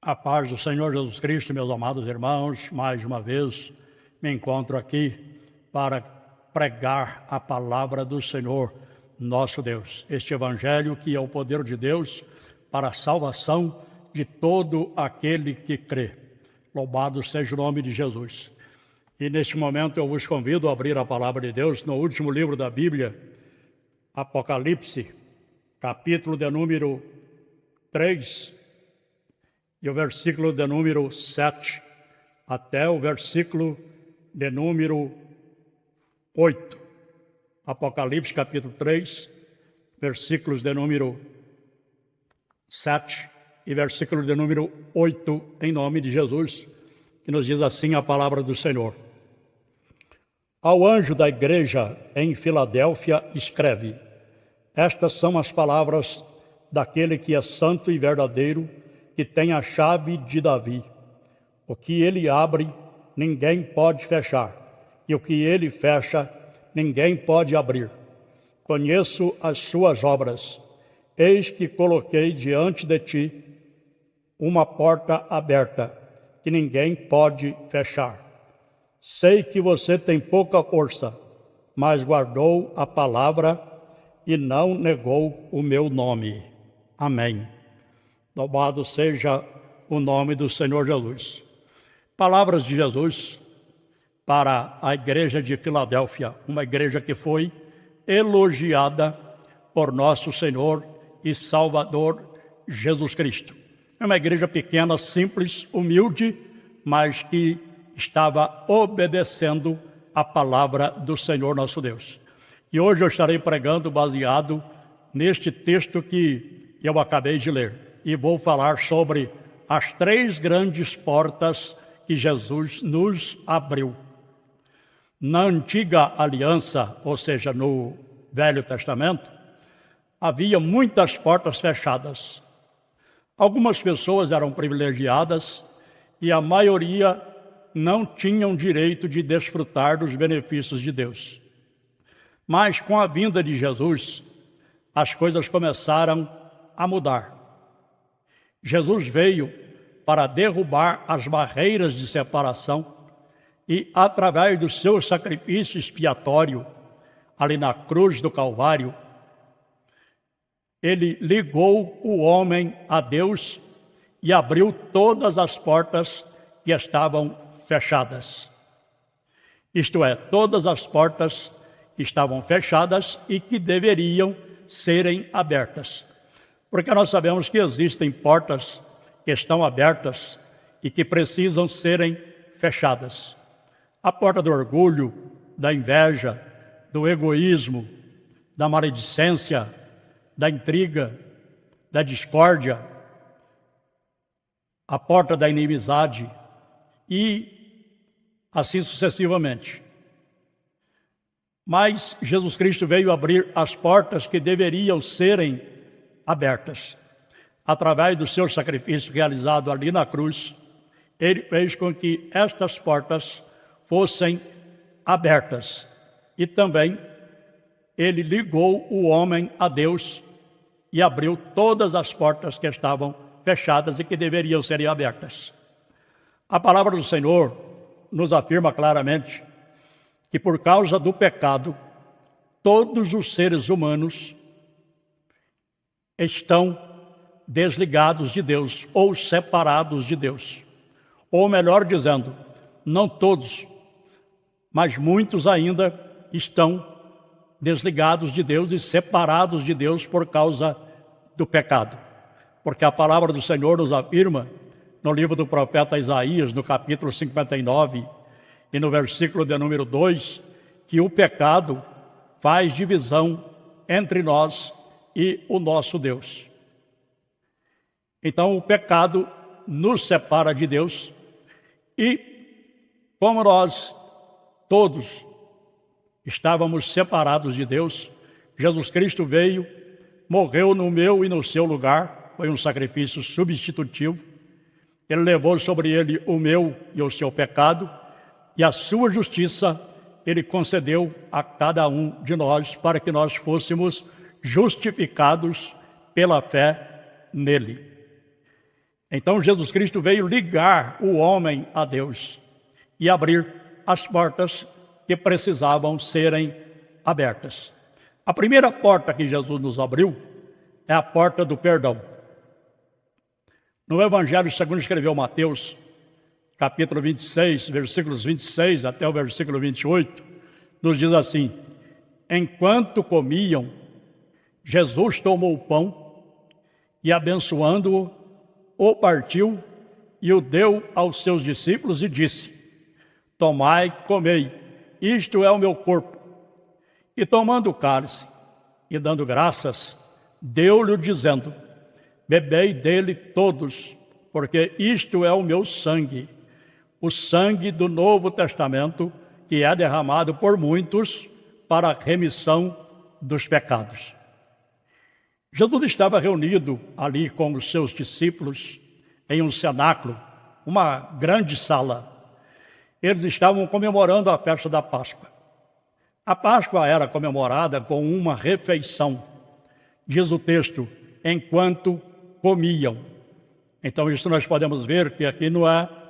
A paz do Senhor Jesus Cristo, meus amados irmãos, mais uma vez me encontro aqui para pregar a palavra do Senhor, nosso Deus. Este evangelho que é o poder de Deus para a salvação de todo aquele que crê. Louvado seja o nome de Jesus. E neste momento eu vos convido a abrir a palavra de Deus no último livro da Bíblia, Apocalipse, capítulo de número 3, e o versículo de número 7, até o versículo de número 8. Apocalipse, capítulo 3, versículos de número 7 e versículo de número 8, em nome de Jesus, que nos diz assim a palavra do Senhor. Ao anjo da igreja em Filadélfia escreve: estas são as palavras daquele que é santo e verdadeiro, que tem a chave de Davi. O que ele abre, ninguém pode fechar, e o que ele fecha, ninguém pode abrir. Conheço as suas obras. Eis que coloquei diante de ti uma porta aberta, que ninguém pode fechar. Sei que você tem pouca força, mas guardou a palavra e não negou o meu nome. Amém. Louvado seja o nome do Senhor Jesus. Palavras de Jesus para a igreja de Filadélfia, uma igreja que foi elogiada por nosso Senhor e Salvador Jesus Cristo. É uma igreja pequena, simples, humilde, mas que estava obedecendo a palavra do Senhor nosso Deus. E hoje eu estarei pregando baseado neste texto que eu acabei de ler. E vou falar sobre as 3 grandes portas que Jesus nos abriu. Na antiga aliança, ou seja, no Velho Testamento, havia muitas portas fechadas. Algumas pessoas eram privilegiadas e a maioria não tinham direito de desfrutar dos benefícios de Deus. Mas com a vinda de Jesus, as coisas começaram a mudar. Jesus veio para derrubar as barreiras de separação e, através do seu sacrifício expiatório, ali na cruz do Calvário, ele ligou o homem a Deus e abriu todas as portas que estavam fechadas. Isto é, todas as portas que estavam fechadas e que deveriam serem abertas. Porque nós sabemos que existem portas que estão abertas e que precisam serem fechadas. A porta do orgulho, da inveja, do egoísmo, da maledicência, da intriga, da discórdia, a porta da inimizade e assim sucessivamente. Mas Jesus Cristo veio abrir as portas que deveriam serem abertas. Através do seu sacrifício realizado ali na cruz, ele fez com que estas portas fossem abertas. E também ele ligou o homem a Deus e abriu todas as portas que estavam fechadas e que deveriam ser abertas. A palavra do Senhor nos afirma claramente que por causa do pecado, todos os seres humanos estão desligados de Deus ou separados de Deus. Ou melhor dizendo, não todos, mas muitos ainda estão desligados de Deus e separados de Deus por causa do pecado. Porque a palavra do Senhor nos afirma no livro do profeta Isaías, no capítulo 59 e no versículo de número 2, que o pecado faz divisão entre nós e o nosso Deus. Então o pecado nos separa de Deus e, como nós todos estávamos separados de Deus, Jesus Cristo veio, morreu no meu e no seu lugar, foi um sacrifício substitutivo. Ele levou sobre ele o meu e o seu pecado e a sua justiça ele concedeu a cada um de nós para que nós fôssemos justificados pela fé nele. Então Jesus Cristo veio ligar o homem a Deus e abrir as portas que precisavam serem abertas. A primeira porta que Jesus nos abriu é a porta do perdão. No Evangelho segundo escreveu Mateus, capítulo 26, versículos 26 até o versículo 28, nos diz assim: enquanto comiam, Jesus tomou o pão e, abençoando-o, o partiu e o deu aos seus discípulos e disse: tomai, comei, isto é o meu corpo. E tomando o cálice e dando graças, deu-lhe dizendo: bebei dele todos, porque isto é o meu sangue, o sangue do Novo Testamento, que é derramado por muitos para a remissão dos pecados. Jesus estava reunido ali com os seus discípulos em um cenáculo, uma grande sala. Eles estavam comemorando a festa da Páscoa. A Páscoa era comemorada com uma refeição, diz o texto, enquanto comiam. Então isso nós podemos ver que aqui não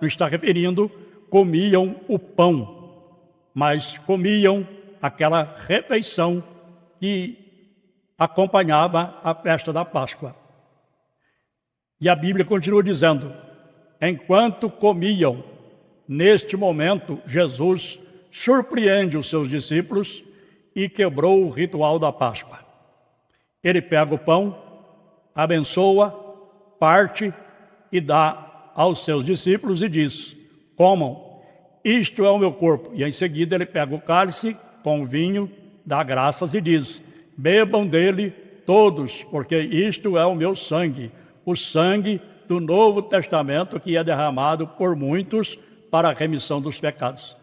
está referindo comiam o pão, mas comiam aquela refeição que acompanhava a festa da Páscoa. E a Bíblia continua dizendo: enquanto comiam, neste momento, Jesus surpreende os seus discípulos e quebrou o ritual da Páscoa. Ele pega o pão, abençoa, parte e dá aos seus discípulos e diz: comam, isto é o meu corpo. E em seguida ele pega o cálice com o vinho, dá graças e diz: bebam dele todos, porque isto é o meu sangue, o sangue do Novo Testamento, que é derramado por muitos para a remissão dos pecados.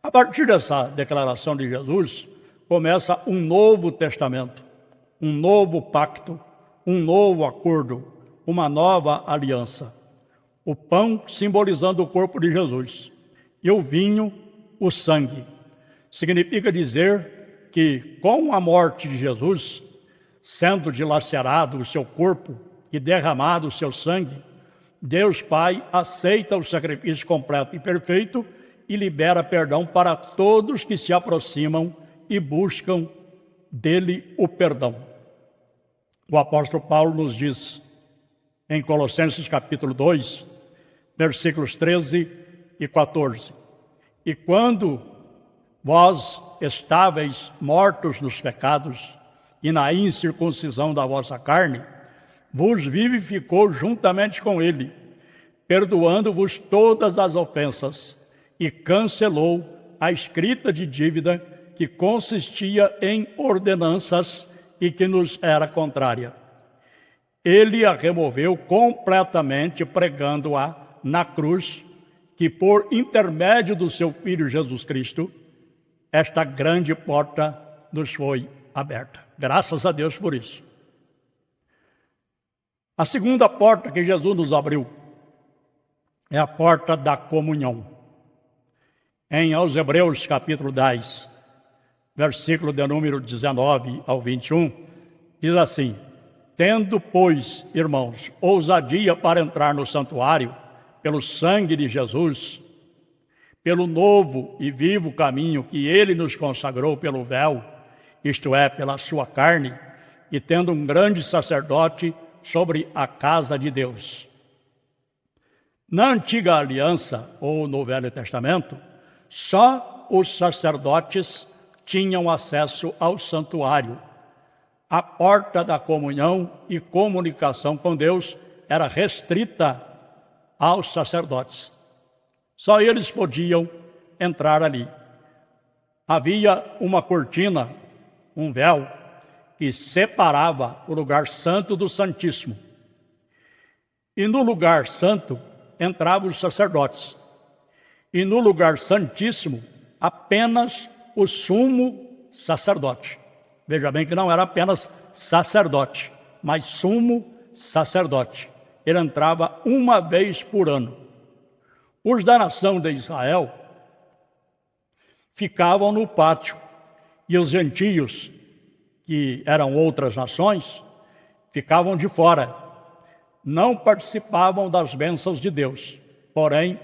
A partir dessa declaração de Jesus, começa um novo testamento, um novo pacto, um novo acordo, uma nova aliança. O pão simbolizando o corpo de Jesus e o vinho, o sangue. Significa dizer que com a morte de Jesus, sendo dilacerado o seu corpo e derramado o seu sangue, Deus Pai aceita o sacrifício completo e perfeito e libera perdão para todos que se aproximam e buscam dele o perdão. O apóstolo Paulo nos diz em Colossenses capítulo 2, versículos 13 e 14: e quando vós estáveis mortos nos pecados e na incircuncisão da vossa carne, vos vivificou juntamente com ele, perdoando-vos todas as ofensas, e cancelou a escrita de dívida que consistia em ordenanças e que nos era contrária. Ele a removeu completamente, pregando-a na cruz, que por intermédio do seu Filho Jesus Cristo, esta grande porta nos foi aberta. Graças a Deus por isso. A segunda porta que Jesus nos abriu é a porta da comunhão. Aos Hebreus capítulo 10, versículo de número 19 ao 21, diz assim: tendo, pois, irmãos, ousadia para entrar no santuário, pelo sangue de Jesus, pelo novo e vivo caminho que ele nos consagrou pelo véu, isto é, pela sua carne, e tendo um grande sacerdote sobre a casa de Deus. Na antiga aliança, ou no Velho Testamento, só os sacerdotes tinham acesso ao santuário. A porta da comunhão e comunicação com Deus era restrita aos sacerdotes. Só eles podiam entrar ali. Havia uma cortina, um véu, que separava o lugar santo do santíssimo. E no lugar santo entravam os sacerdotes. E no lugar santíssimo, apenas o sumo sacerdote. Veja bem que não era apenas sacerdote, mas sumo sacerdote. Ele entrava uma vez por ano. Os da nação de Israel ficavam no pátio, e os gentios, que eram outras nações, ficavam de fora. não participavam das bênçãos de Deus. Porém,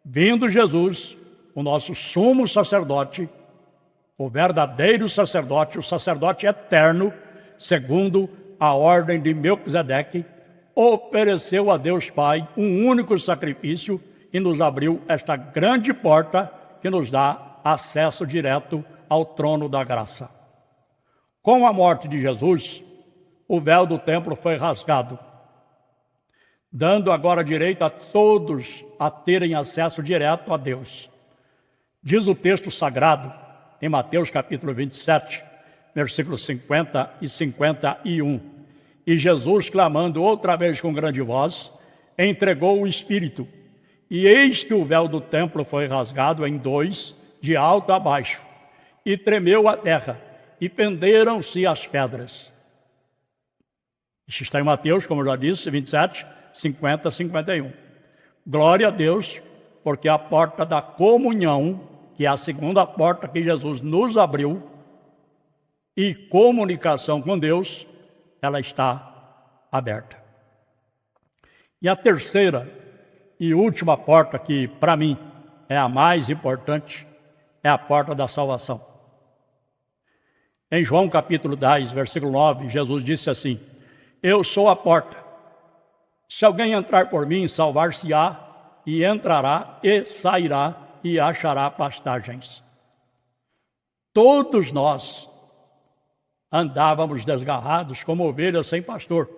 vindo Jesus, o nosso sumo sacerdote, o verdadeiro sacerdote, o sacerdote eterno, segundo a ordem de Melquisedeque, ofereceu a Deus Pai um único sacrifício e nos abriu esta grande porta que nos dá acesso direto ao trono da graça. Com a morte de Jesus, o véu do templo foi rasgado, dando agora direito a todos a terem acesso direto a Deus. Diz o texto sagrado, em Mateus capítulo 27, versículos 50 e 51. E Jesus, clamando outra vez com grande voz, entregou o Espírito. E eis que o véu do templo foi rasgado em dois, de alto a baixo, e tremeu a terra, e fenderam-se as pedras. Isso está em Mateus, como eu já disse, 27, 50, 51. Glória a Deus, porque a porta da comunhão, que é a segunda porta que Jesus nos abriu, e comunicação com Deus, ela está aberta. E a terceira e última porta, que para mim é a mais importante, é a porta da salvação. Em João capítulo 10, versículo 9, Jesus disse assim: eu sou a porta. Se alguém entrar por mim, salvar-se-á, e entrará e sairá e achará pastagens. Todos nós andávamos desgarrados como ovelhas sem pastor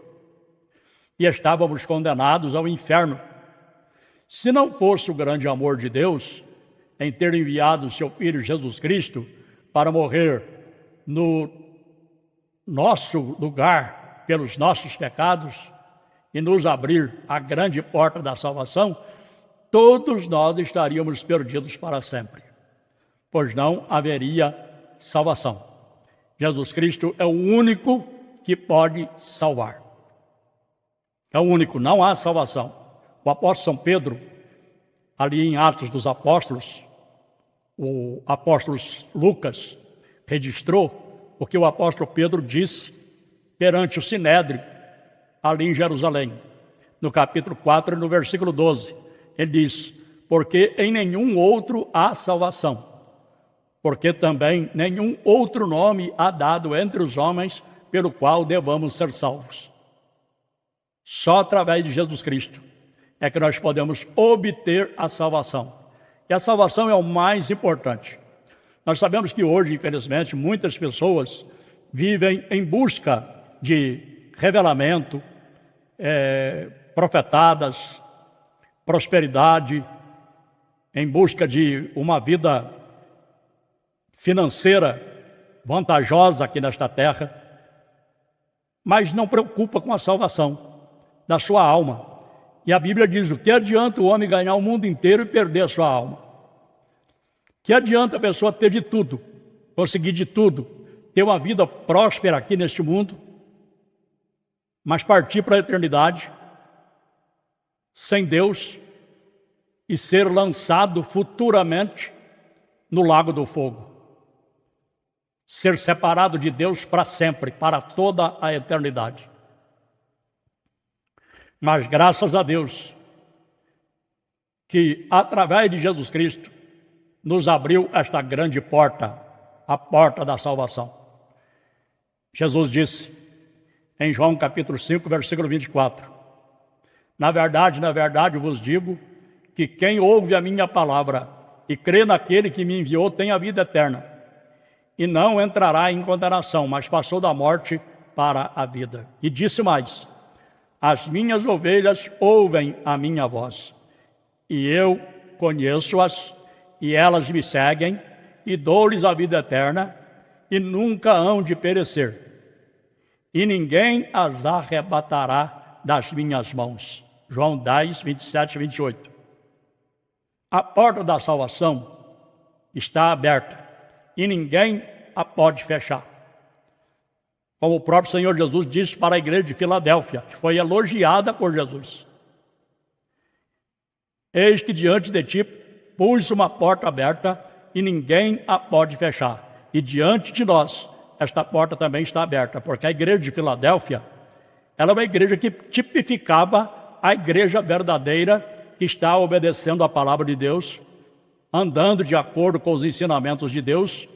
e estávamos condenados ao inferno. Se não fosse o grande amor de Deus em ter enviado o seu Filho Jesus Cristo para morrer no nosso lugar pelos nossos pecados e nos abrir a grande porta da salvação, todos nós estaríamos perdidos para sempre, pois não haveria salvação. Jesus Cristo é o único que pode salvar. É o único, não há salvação. O apóstolo São Pedro, ali em Atos dos Apóstolos, o apóstolo Lucas registrou o que o apóstolo Pedro disse perante o Sinédrio, ali em Jerusalém, no capítulo 4 e no versículo 12. Ele diz: porque em nenhum outro há salvação, porque também nenhum outro nome há dado entre os homens pelo qual devamos ser salvos. Só através de Jesus Cristo é que nós podemos obter a salvação. E a salvação é o mais importante. Nós sabemos que hoje, infelizmente, muitas pessoas vivem em busca de revelamento, profetadas, prosperidade, em busca de uma vida financeira vantajosa aqui nesta terra, mas não preocupa com a salvação da sua alma. E a Bíblia diz: o que adianta o homem ganhar o mundo inteiro e perder a sua alma? Que adianta a pessoa ter de tudo, conseguir de tudo, ter uma vida próspera aqui neste mundo, mas partir para a eternidade sem Deus e ser lançado futuramente no lago do fogo? Ser separado de Deus para sempre, para toda a eternidade. Mas graças a Deus, que através de Jesus Cristo, nos abriu esta grande porta, a porta da salvação. Jesus disse, em João capítulo 5, versículo 24, na verdade, vos digo, que quem ouve a minha palavra e crê naquele que me enviou tem a vida eterna, e não entrará em condenação, mas passou da morte para a vida. E disse mais: as minhas ovelhas ouvem a minha voz, e eu conheço-as, e elas me seguem, e dou-lhes a vida eterna, e nunca hão de perecer, e ninguém as arrebatará das minhas mãos. João 10, 27 e 28. A porta da salvação está aberta, e ninguém a pode fechar. Como o próprio Senhor Jesus disse para a igreja de Filadélfia, que foi elogiada por Jesus: eis que diante de ti pus uma porta aberta, e ninguém a pode fechar. E diante de nós, esta porta também está aberta, porque a igreja de Filadélfia Ela é uma igreja que tipificava a igreja verdadeira, que está obedecendo a palavra de Deus, andando de acordo com os ensinamentos de Deus,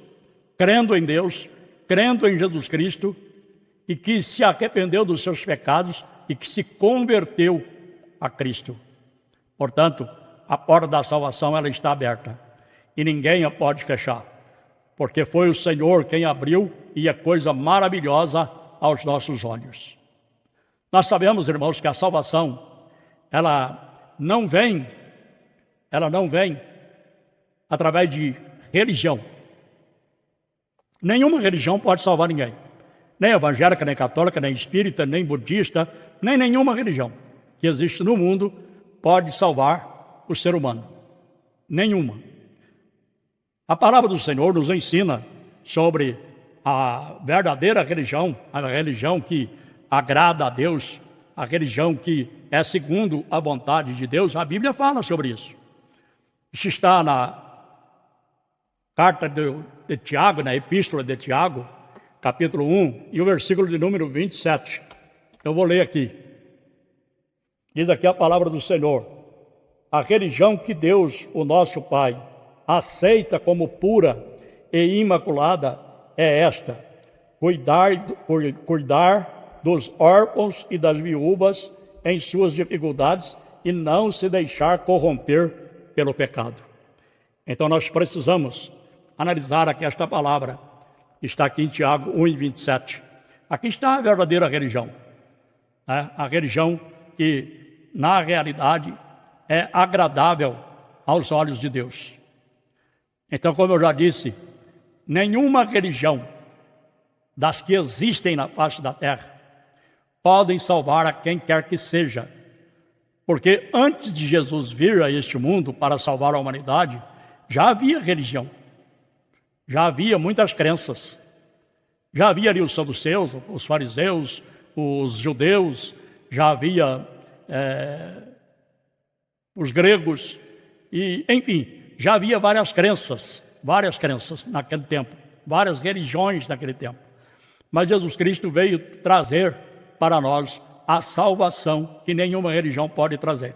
crendo em Deus, crendo em Jesus Cristo, e que se arrependeu dos seus pecados e que se converteu a Cristo. Portanto, a porta da salvação ela está aberta e ninguém a pode fechar, porque foi o Senhor quem abriu e é coisa maravilhosa aos nossos olhos. Nós sabemos, irmãos, que a salvação ela não vem através de religião. Nenhuma religião pode salvar ninguém. Nem evangélica, nem católica, nem espírita, nem budista, nem nenhuma religião que existe no mundo pode salvar o ser humano. Nenhuma. A palavra do Senhor nos ensina sobre a verdadeira religião, a religião que agrada a Deus, a religião que é segundo a vontade de Deus. A Bíblia fala sobre isso. Isso está na carta de Tiago, na epístola de Tiago, capítulo 1, e o versículo de número 27. Eu vou ler aqui. Diz aqui a palavra do Senhor: a religião que Deus, o nosso Pai, aceita como pura e imaculada é esta: cuidar dos órfãos e das viúvas em suas dificuldades e não se deixar corromper pelo pecado. Então nós precisamos analisar aqui esta palavra, que está aqui em Tiago 1:27. Aqui está a verdadeira religião, a religião que na realidade é agradável aos olhos de Deus. Então, como eu já disse, nenhuma religião das que existem na face da terra podem salvar a quem quer que seja, porque antes de Jesus vir a este mundo para salvar a humanidade, já havia religião, já havia muitas crenças, já havia ali os saduceus, os fariseus, os judeus, já havia os gregos, e enfim, já havia várias crenças naquele tempo, várias religiões naquele tempo. Mas Jesus Cristo veio trazer para nós a salvação que nenhuma religião pode trazer.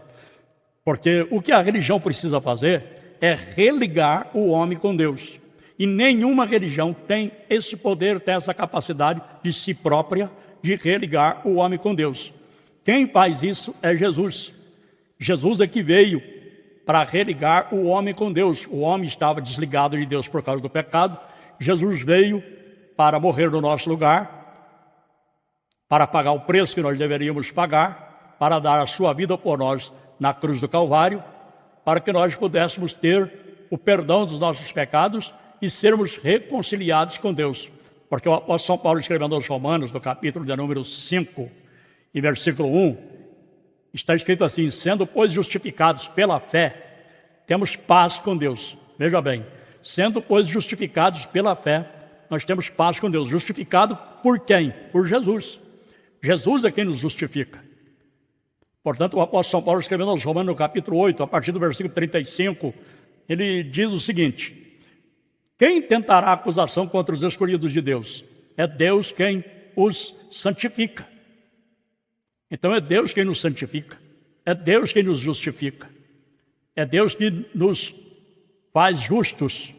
Porque o que a religião precisa fazer é religar o homem com Deus. E nenhuma religião tem esse poder, tem essa capacidade de si própria de religar o homem com Deus. Quem faz isso é Jesus. Jesus é que veio para religar o homem com Deus. O homem estava desligado de Deus por causa do pecado. Jesus veio para morrer no nosso lugar, para pagar o preço que nós deveríamos pagar, para dar a sua vida por nós na cruz do Calvário, para que nós pudéssemos ter o perdão dos nossos pecados e sermos reconciliados com Deus. Porque o apóstolo São Paulo, escrevendo aos Romanos, no capítulo de número 5, e versículo 1, está escrito assim: sendo, pois, justificados pela fé, temos paz com Deus. Veja bem, sendo, pois, justificados pela fé, nós temos paz com Deus. Justificado por quem? Por Jesus. Jesus é quem nos justifica. Portanto, o apóstolo São Paulo, escrevendo aos Romanos, no capítulo 8, a partir do versículo 35, ele diz o seguinte: quem tentará acusação contra os escolhidos de Deus? É Deus quem os santifica. Então é Deus quem nos santifica, é Deus quem nos justifica, é Deus que nos faz justos.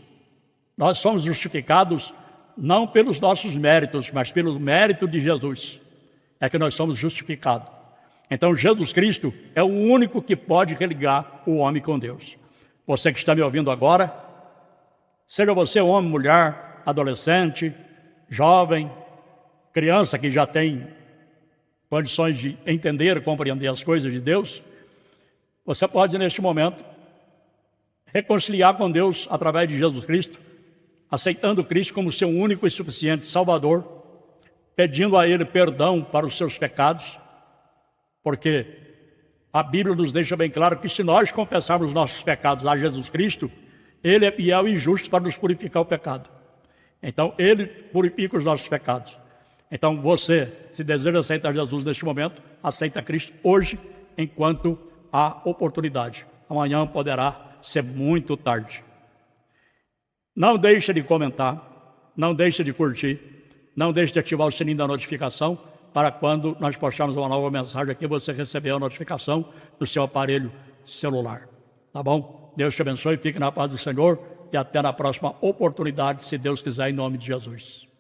Nós somos justificados não pelos nossos méritos, mas pelo mérito de Jesus, é que nós somos justificados. Então Jesus Cristo é o único que pode religar o homem com Deus. Você que está me ouvindo agora, seja você homem, mulher, adolescente, jovem, criança que já tem condições de entender e compreender as coisas de Deus, você pode neste momento reconciliar com Deus através de Jesus Cristo, aceitando Cristo como seu único e suficiente Salvador, pedindo a Ele perdão para os seus pecados, porque a Bíblia nos deixa bem claro que se nós confessarmos nossos pecados a Jesus Cristo, Ele é fiel e justo para nos purificar o pecado. Então Ele purifica os nossos pecados. Então você, se deseja aceitar Jesus neste momento, aceita Cristo hoje, enquanto há oportunidade. Amanhã poderá ser muito tarde. Não deixe de comentar, não deixe de curtir, não deixe de ativar o sininho da notificação, para quando nós postarmos uma nova mensagem aqui, você receber a notificação do seu aparelho celular. Tá bom? Deus te abençoe, fique na paz do Senhor e até na próxima oportunidade, se Deus quiser, em nome de Jesus.